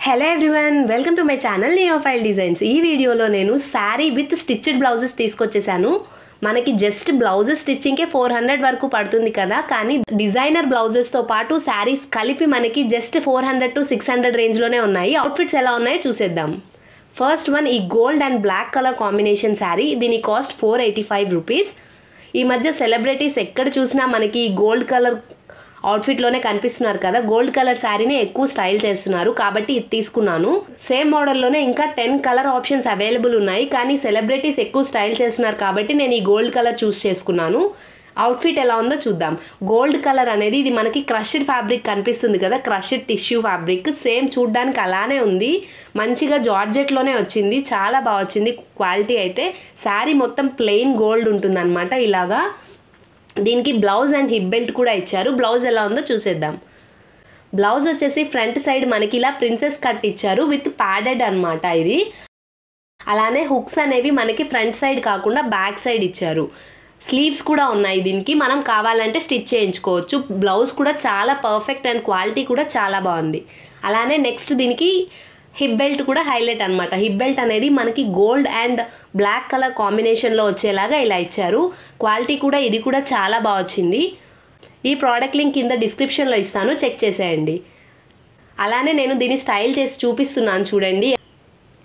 Hello everyone, welcome to my channel neophile designs. ఈ వీడియోలో నేను శారీ విత్ స్టిచ్డ్ బ్లౌజెస్ తీసుకొచ్చేసాను. మనకి జస్ట్ బ్లౌజెస్ స్టిచ్చింగ్కే 400 వరకు పడుతుంది కదా, కానీ డిజైనర్ బ్లౌజెస్తో పాటు శారీస్ కలిపి మనకి జస్ట్ 400 to 600 రేంజ్లోనే ఉన్నాయి. అవుట్ఫిట్స్ ఎలా ఉన్నాయో చూసేద్దాం. ఫస్ట్ వన్ ఈ gold and black colour combination sari. దీని కాస్ట్ 485 రూపీస్. ఈ మధ్య సెలబ్రిటీస్ ఎక్కడ చూసినా మనకి ఈ గోల్డ్ కలర్ అవుట్ఫిట్లోనే కనిపిస్తున్నారు కదా, గోల్డ్ కలర్ శారీని ఎక్కువ స్టైల్ చేస్తున్నారు కాబట్టి ఇది తీసుకున్నాను. సేమ్ మోడల్లోనే ఇంకా 10 కలర్ ఆప్షన్స్ అవైలబుల్ ఉన్నాయి, కానీ సెలబ్రిటీస్ ఎక్కువ స్టైల్ చేస్తున్నారు కాబట్టి నేను ఈ గోల్డ్ కలర్ చూస్ చేసుకున్నాను. అవుట్ఫిట్ ఎలా ఉందో చూద్దాం. గోల్డ్ కలర్ అనేది ఇది మనకి క్రష్డ్ ఫ్యాబ్రిక్ కనిపిస్తుంది కదా, క్రష్డ్ టిష్యూ ఫ్యాబ్రిక్. సేమ్ చూడ్డానికి అలానే ఉంది, మంచిగా జార్జెట్లోనే వచ్చింది, చాలా బాగా వచ్చింది క్వాలిటీ. అయితే శారీ మొత్తం ప్లెయిన్ గోల్డ్ ఉంటుంది అనమాట. ఇలాగా దీనికి బ్లౌజ్ అండ్ హిప్ బెల్ట్ కూడా ఇచ్చారు. బ్లౌజ్ ఎలా ఉందో చూసేద్దాం. బ్లౌజ్ వచ్చేసి ఫ్రంట్ సైడ్ మనకి ఇలా ప్రిన్సెస్ కట్ ఇచ్చారు విత్ ప్యాడెడ్ అనమాట ఇది. అలానే హుక్స్ అనేవి మనకి ఫ్రంట్ సైడ్ కాకుండా బ్యాక్ సైడ్ ఇచ్చారు. స్లీవ్స్ కూడా ఉన్నాయి దీనికి, మనం కావాలంటే స్టిచ్ చేయించుకోవచ్చు. బ్లౌజ్ కూడా చాలా పర్ఫెక్ట్ అండ్ క్వాలిటీ కూడా చాలా బాగుంది. అలానే నెక్స్ట్ దీనికి హిప్ బెల్ట్ కూడా హైలైట్ అనమాట. హిప్ బెల్ట్ అనేది మనకి గోల్డ్ అండ్ బ్లాక్ కలర్ కాంబినేషన్లో వచ్చేలాగా ఇలా ఇచ్చారు. క్వాలిటీ కూడా ఇది కూడా చాలా బాగా వచ్చింది. ఈ ప్రోడక్ట్ లింక్ కింద డిస్క్రిప్షన్లో ఇస్తాను, చెక్ చేసేయండి. అలానే నేను దీన్ని స్టైల్ చేసి చూపిస్తున్నాను చూడండి.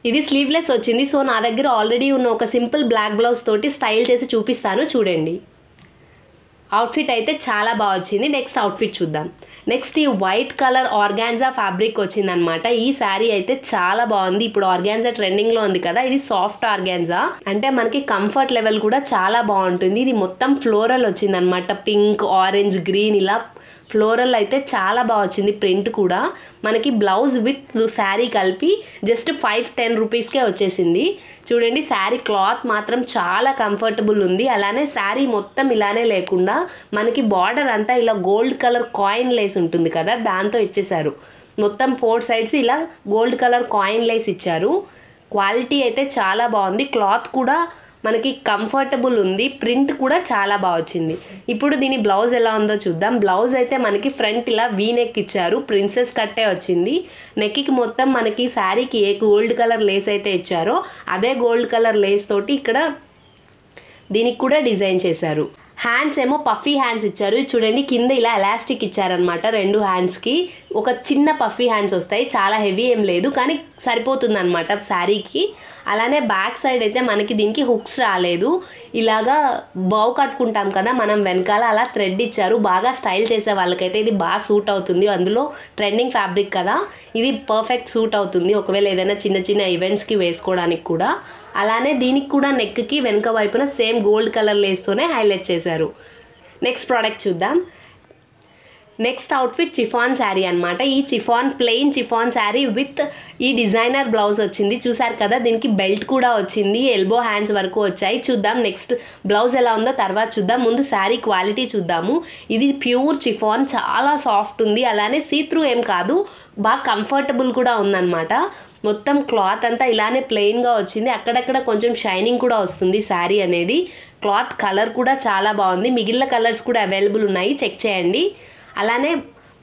ఇది స్లీవ్లెస్ వచ్చింది, సో నా దగ్గర ఆల్రెడీ ఉన్న ఒక సింపుల్ బ్లాక్ బ్లౌజ్ తోటి స్టైల్ చేసి చూపిస్తాను చూడండి. అవుట్ఫిట్ అయితే చాలా బాగా వచ్చింది. నెక్స్ట్ అవుట్ఫిట్ చూద్దాం. నెక్స్ట్ ఈ వైట్ కలర్ ఆర్గాన్జా ఫ్యాబ్రిక్ వచ్చిందనమాట. ఈ శారీ అయితే చాలా బాగుంది. ఇప్పుడు ఆర్గాన్జా ట్రెండింగ్లో ఉంది కదా, ఇది సాఫ్ట్ ఆర్గాన్జా అంటే మనకి కంఫర్ట్ లెవెల్ కూడా చాలా బాగుంటుంది. ఇది మొత్తం ఫ్లోరల్ వచ్చిందనమాట, పింక్, ఆరెంజ్, గ్రీన్ ఇలా ఫ్లోరల్ అయితే చాలా బాగా వచ్చింది. ప్రింట్ కూడా మనకి బ్లౌజ్ విత్ శారీ కలిపి జస్ట్ 510 రూపీస్కే వచ్చేసింది. చూడండి, శారీ క్లాత్ మాత్రం చాలా కంఫర్టబుల్ ఉంది. అలానే శారీ మొత్తం ఇలానే లేకుండా మనకి బార్డర్ అంతా ఇలా గోల్డ్ కలర్ కాయిన్ లేస్ ఉంటుంది కదా, దాంతో ఇచ్చేసారు. మొత్తం 4 సైడ్స్ ఇలా గోల్డ్ కలర్ కాయిన్ లేస్ ఇచ్చారు. క్వాలిటీ అయితే చాలా బాగుంది. క్లాత్ కూడా మనకి కంఫర్టబుల్ ఉంది. ప్రింట్ కూడా చాలా బాగా వచ్చింది. ఇప్పుడు దీని బ్లౌజ్ ఎలా ఉందో చూద్దాం. బ్లౌజ్ అయితే మనకి ఫ్రంట్ ఇలా వీ నెక్ ఇచ్చారు, ప్రిన్సెస్ కట్టే వచ్చింది. నెక్కి మొత్తం మనకి శారీకి ఏ గోల్డ్ కలర్ లేస్ అయితే ఇచ్చారో అదే గోల్డ్ కలర్ లేస్ తోటి ఇక్కడ దీనికి కూడా డిజైన్ చేశారు. హ్యాండ్స్ ఏమో పఫీ హ్యాండ్స్ ఇచ్చారు. చూడండి, కింద ఇలా ఎలాస్టిక్ ఇచ్చారనమాట. 2 హ్యాండ్స్కి ఒక చిన్న పఫీ హ్యాండ్స్ వస్తాయి, చాలా హెవీ ఏం లేదు కానీ సరిపోతుంది అనమాట శారీకి. అలానే బ్యాక్ సైడ్ అయితే మనకి దీనికి హుక్స్ రాలేదు. ఇలాగా బౌ కట్టుకుంటాం కదా మనం వెనకాల, అలా థ్రెడ్ ఇచ్చారు. బాగా స్టైల్ చేసే వాళ్ళకైతే ఇది బాగా సూట్ అవుతుంది. అందులో ట్రెండింగ్ ఫ్యాబ్రిక్ కదా, ఇది పర్ఫెక్ట్ సూట్ అవుతుంది ఒకవేళ ఏదైనా చిన్న చిన్న ఈవెంట్స్కి వేసుకోవడానికి కూడా. అలానే దీనికి కూడా నెక్కి వెనుక వైపున సేమ్ గోల్డ్ కలర్ లేస్తోనే హైలైట్ చేశారు. నెక్స్ట్ ప్రోడక్ట్ చూద్దాం. నెక్స్ట్ అవుట్ఫిట్ చిఫాన్ శారీ అనమాట. ఈ ప్లెయిన్ చిఫాన్ శారీ విత్ ఈ డిజైనర్ బ్లౌజ్ వచ్చింది. చూసారు కదా, దీనికి బెల్ట్ కూడా వచ్చింది, ఎల్బో హ్యాండ్స్ వరకు వచ్చాయి. చూద్దాం నెక్స్ట్ బ్లౌజ్ ఎలా ఉందో తర్వాత చూద్దాం. ముందు శారీ క్వాలిటీ చూద్దాము. ఇది ప్యూర్ చిఫాన్, చాలా సాఫ్ట్ ఉంది. అలానే సీత్రూ ఏం కాదు, బాగా కంఫర్టబుల్ కూడా ఉందన్నమాట. మొత్తం క్లాత్ అంతా ఇలానే ప్లెయిన్గా వచ్చింది. అక్కడక్కడ కొంచెం షైనింగ్ కూడా వస్తుంది శారీ అనేది. క్లాత్ కలర్ కూడా చాలా బాగుంది. మిగిలిన కలర్స్ కూడా అవైలబుల్ ఉన్నాయి, చెక్ చేయండి. అలానే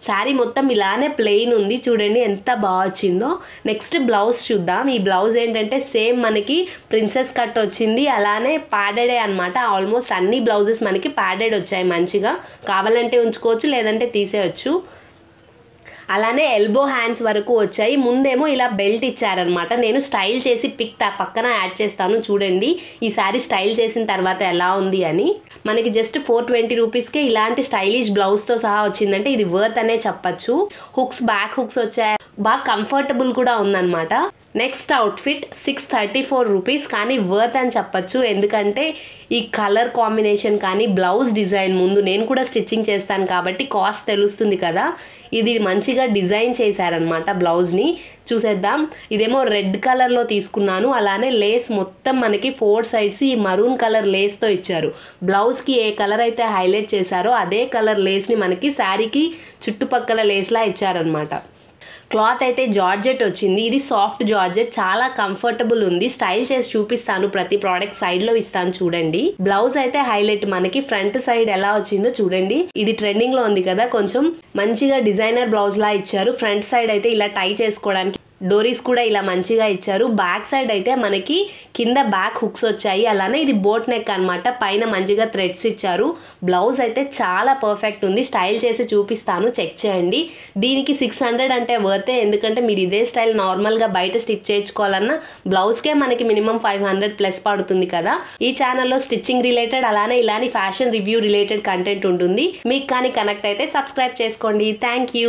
శారీ మొత్తం ఇలానే ప్లెయిన్ ఉంది. చూడండి ఎంత బాగా వచ్చిందో. నెక్స్ట్ బ్లౌజ్ చూద్దాం. ఈ బ్లౌజ్ ఏంటంటే సేమ్ మనకి ప్రిన్సెస్ కట్ వచ్చింది, అలానే ప్యాడెడే అనమాట. ఆల్మోస్ట్ అన్ని బ్లౌజెస్ మనకి ప్యాడెడ్ వచ్చాయి. మంచిగా కావాలంటే ఉంచుకోవచ్చు, లేదంటే తీసేయచ్చు. అలానే ఎల్బో హ్యాండ్స్ వరకు వచ్చాయి. ముందేమో ఇలా బెల్ట్ ఇచ్చారనమాట. నేను స్టైల్ చేసి పిక్ పక్కన యాడ్ చేస్తాను చూడండి, ఈ శారీ స్టైల్ చేసిన తర్వాత ఎలా ఉంది అని. మనకి జస్ట్ 420 రూపీస్కే ఇలాంటి స్టైలిష్ బ్లౌజ్తో సహా వచ్చిందంటే ఇది వర్త్ అనే చెప్పచ్చు. హుక్స్, బ్యాక్ హుక్స్ వచ్చాయి, బాగా కంఫర్టబుల్ కూడా ఉందన్నమాట. నెక్స్ట్ అవుట్ఫిట్ 634 రూపీస్, కానీ వర్త్ అని చెప్పచ్చు. ఎందుకంటే ఈ కలర్ కాంబినేషన్ కానీ బ్లౌజ్ డిజైన్, ముందు నేను కూడా స్టిచ్చింగ్ చేస్తాను కాబట్టి కాస్ట్ తెలుస్తుంది కదా. ఇది మంచిగా డిజైన్ చేశారనమాట బ్లౌజ్ని. చూసేద్దాం. ఇదేమో రెడ్ కలర్లో తీసుకున్నాను. అలానే లేస్ మొత్తం మనకి 4 సైడ్స్ ఈ మరూన్ కలర్ లేస్తో ఇచ్చారు. బ్లౌజ్కి ఏ కలర్ అయితే హైలైట్ చేశారో అదే కలర్ లేస్ని మనకి శారీకి చుట్టుపక్కల లేస్లా ఇచ్చారనమాట. క్లాత్ అయితే జార్జెట్ వచ్చింది. ఇది సాఫ్ట్ జార్జెట్, చాలా కంఫర్టబుల్ ఉంది. స్టైల్ చేసి చూపిస్తాను, ప్రతి ప్రోడక్ట్ సైడ్లో ఇస్తాను చూడండి. బ్లౌజ్ అయితే హైలైట్, మనకి ఫ్రంట్ సైడ్ ఎలా వచ్చిందో చూడండి. ఇది ట్రెండింగ్లో ఉంది కదా, కొంచెం మంచిగా డిజైనర్ బ్లౌజ్ లా ఇచ్చారు. ఫ్రంట్ సైడ్ అయితే ఇలా టై చేసుకోవడానికి డోరీస్ కూడా ఇలా మంచిగా ఇచ్చారు. బ్యాక్ సైడ్ అయితే మనకి కింద బ్యాక్ హుక్స్ వచ్చాయి. అలానే ఇది బోట్ నెక్ అనమాట. పైన మంచిగా థ్రెడ్స్ ఇచ్చారు. బ్లౌజ్ అయితే చాలా పర్ఫెక్ట్ ఉంది. స్టైల్ చేసి చూపిస్తాను, చెక్ చేయండి. దీనికి 600 అంటే వర్తే, ఎందుకంటే మీరు ఇదే స్టైల్ నార్మల్గా బయట స్టిచ్ చేయించుకోవాలన్నా బ్లౌజ్కే మనకి మినిమం 500 ప్లస్ పడుతుంది కదా. ఈ ఛానల్లో స్టిచ్చింగ్ రిలేటెడ్ అలానే ఇలానే ఫ్యాషన్ రివ్యూ రిలేటెడ్ కంటెంట్ ఉంటుంది. మీకు కానీ కనెక్ట్ అయితే సబ్స్క్రైబ్ చేసుకోండి. Thank you.